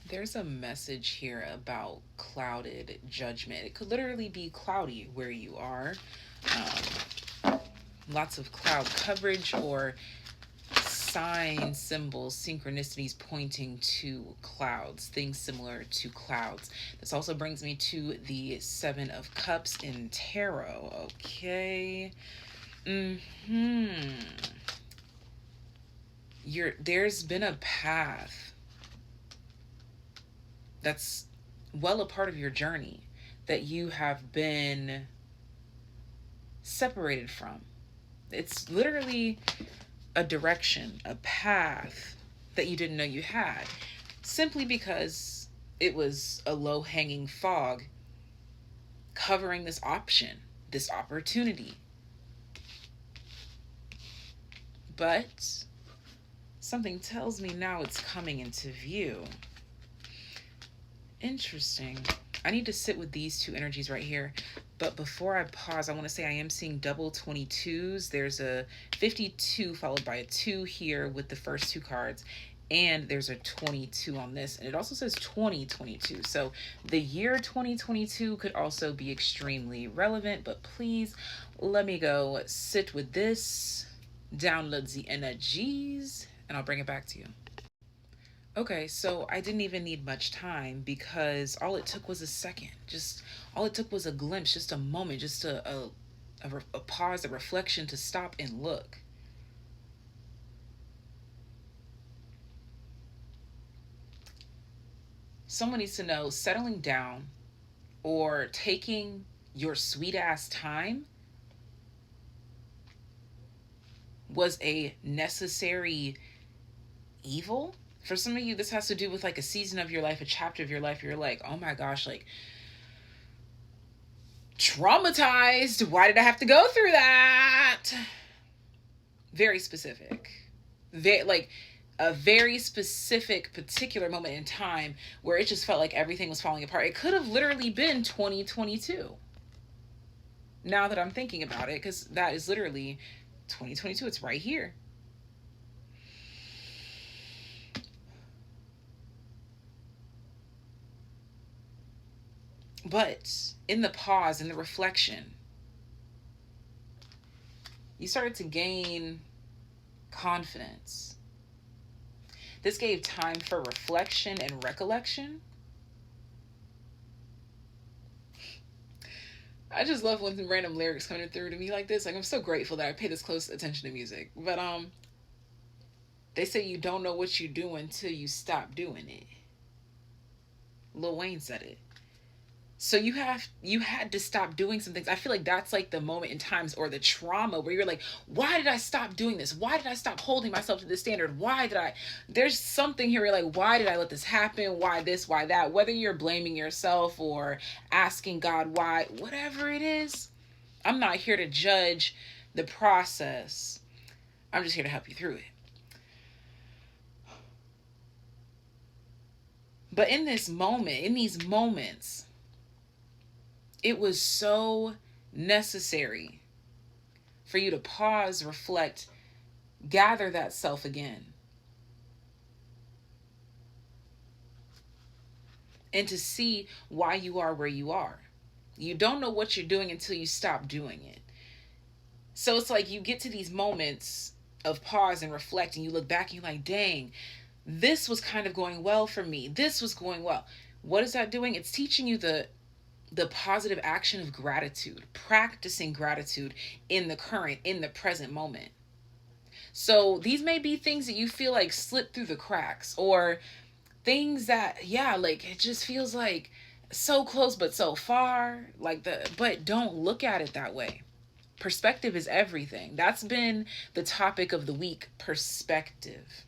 There's a message here about clouded judgment. It could literally be cloudy where you are. Lots of cloud coverage or signs, symbols, synchronicities pointing to clouds, things similar to clouds. This also brings me to the Seven of Cups in tarot. Okay. Hmm. There's been a path that's well a part of your journey that you have been separated from. It's literally a direction, a path that you didn't know you had, simply because it was a low hanging fog covering this option, this opportunity. But something tells me now it's coming into view. Interesting. I need to sit with these two energies right here. But before I pause, I want to say I am seeing double 22s. There's a 52 followed by a 2 here with the first two cards. And there's a 22 on this. And it also says 2022. So the year 2022 could also be extremely relevant. But please let me go sit with this, download the energies, and I'll bring it back to you. Okay, so I didn't even need much time because all it took was a second. Just all it took was a glimpse, just a moment, just a pause, a reflection to stop and look. Someone needs to know settling down or taking your sweet ass time was a necessary evil. For some of you, this has to do with like a season of your life, a chapter of your life. You're like, oh my gosh, like traumatized. Why did I have to go through that? Very specific. Like a very specific, particular moment in time where it just felt like everything was falling apart. It could have literally been 2022. Now that I'm thinking about it, because that is literally 2022. It's right here. But in the pause, in the reflection, you started to gain confidence. This gave time for reflection and recollection. I just love when random lyrics coming through to me like this. Like, I'm so grateful that I pay this close attention to music. But they say you don't know what you're doing till you stop doing it. Lil Wayne said it. So you had to stop doing some things. I feel like that's like the moment in times or the trauma where you're like, why did I stop doing this? Why did I stop holding myself to this standard? Why did I There's something here where you're like, why did I let this happen? Why this? Why that? Whether you're blaming yourself or asking God why, whatever it is, I'm not here to judge the process. I'm just here to help you through it. But in this moment, in these moments, it was so necessary for you to pause, reflect, gather that self again, and to see why you are where you are. You don't know what you're doing until you stop doing it. So it's like you get to these moments of pause and reflect, and you look back and you're like, dang, this was kind of going well for me. This was going well. What is that doing? It's teaching you the positive action of gratitude, practicing gratitude in the current, in the present moment. So these may be things that you feel like slip through the cracks, or things that, yeah, like it just feels like so close but so far. But don't look at it that way. Perspective is everything. That's been the topic of the week, perspective.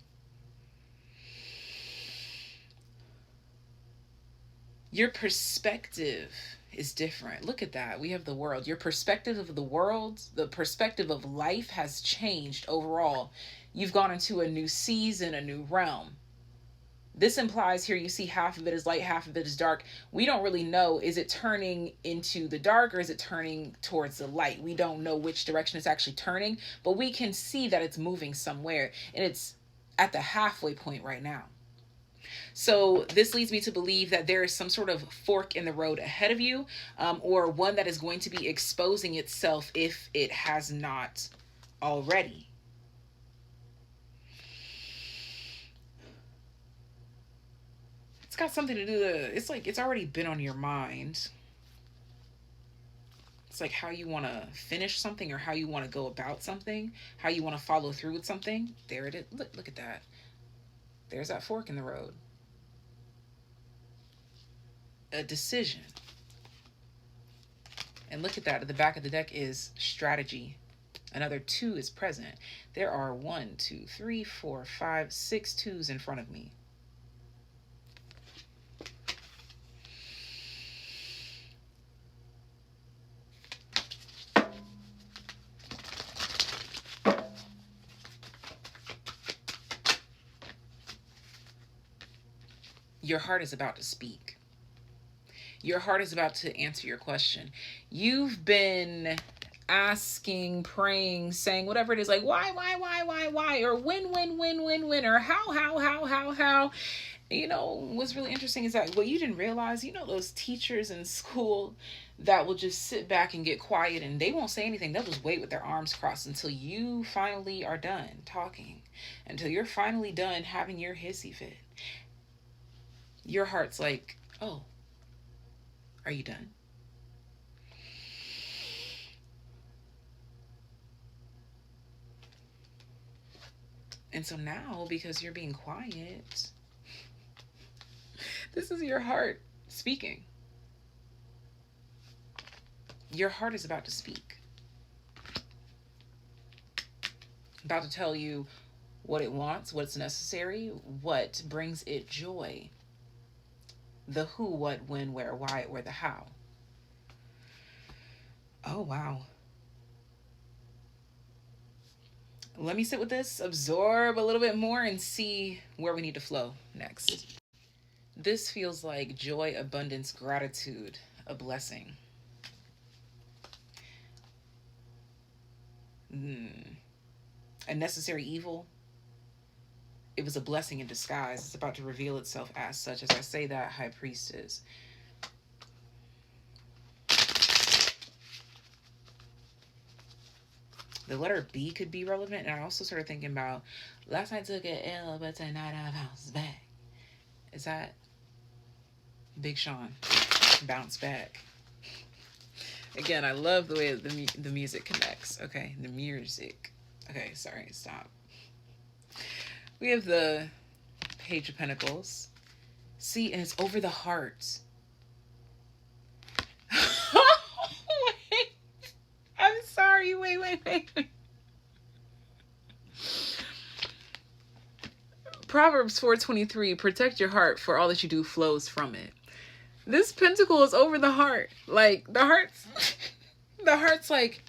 Your perspective is different. Look at that. We have the world. Your perspective of the world, the perspective of life has changed overall. You've gone into a new season, a new realm. This implies here you see half of it is light, half of it is dark. We don't really know, is it turning into the dark or is it turning towards the light? We don't know which direction it's actually turning, but we can see that it's moving somewhere, and it's at the halfway point right now. So this leads me to believe that there is some sort of fork in the road ahead of you, or one that is going to be exposing itself if it has not already. It's got something to do with, it's like it's already been on your mind. It's like how you want to finish something or how you want to go about something, how you want to follow through with something. There it is. Look at that. There's that fork in the road. A decision. And look at that. At the back of the deck is strategy. Another 2 is present. There are 1, 2, 3, 4, 5, 6 2s in front of me. Your heart is about to speak. Your heart is about to answer your question. You've been asking, praying, saying whatever it is, like why, or when, or how. You know, what's really interesting is that what you didn't realize, you know, those teachers in school that will just sit back and get quiet and they won't say anything. They'll just wait with their arms crossed until you finally are done talking, until you're finally done having your hissy fit. Your heart's like, oh, are you done? And so now, because you're being quiet, this is your heart speaking. Your heart is about to speak. About to tell you what it wants, what's necessary, what brings it joy. The who, what, when, where, why, or the how. Oh, wow. Let me sit with this, absorb a little bit more, and see where we need to flow next. This feels like joy, abundance, gratitude, a blessing. A necessary evil. It was a blessing in disguise. It's about to reveal itself as such. As I say that, High Priestess. The letter B could be relevant. And I also started thinking about, last night took an L, but tonight I bounced back. Is that Big Sean? Bounce back. Again, I love the way the music connects. Okay, the music. Okay, sorry, stop. We have the Page of Pentacles. See, and it's over the heart. Wait. I'm sorry. Wait. Proverbs 4:23, protect your heart, for all that you do flows from it. This pentacle is over the heart. Like, the heart's like,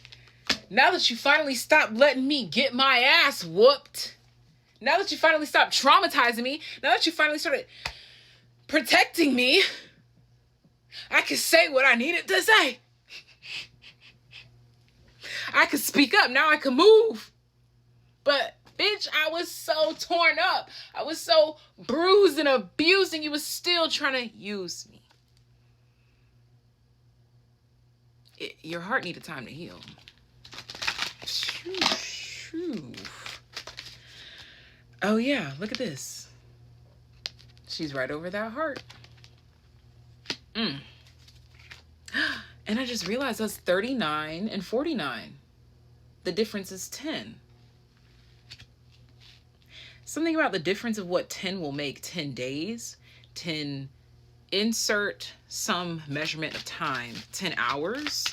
now that you finally stopped letting me get my ass whooped, now that you finally stopped traumatizing me, now that you finally started protecting me, I could say what I needed to say. I could speak up. Now I can move. But, bitch, I was so torn up. I was so bruised and abused, and you was still trying to use me. Your heart needed time to heal. Oh, yeah. Look at this. She's right over that heart. And I just realized that's 39 and 49. The difference is 10. Something about the difference of what 10 will make. 10 days, 10, insert some measurement of time, 10 hours.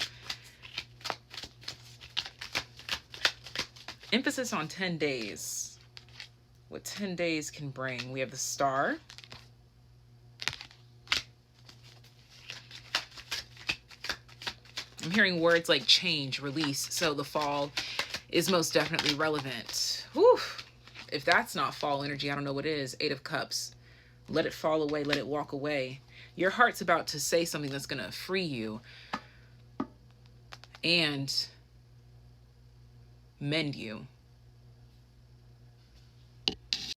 Emphasis on 10 days. What 10 days can bring. We have the Star. I'm hearing words like change, release. So the fall is most definitely relevant. Whew. If that's not fall energy, I don't know what is. 8 of Cups. Let it fall away. Let it walk away. Your heart's about to say something that's going to free you and mend you.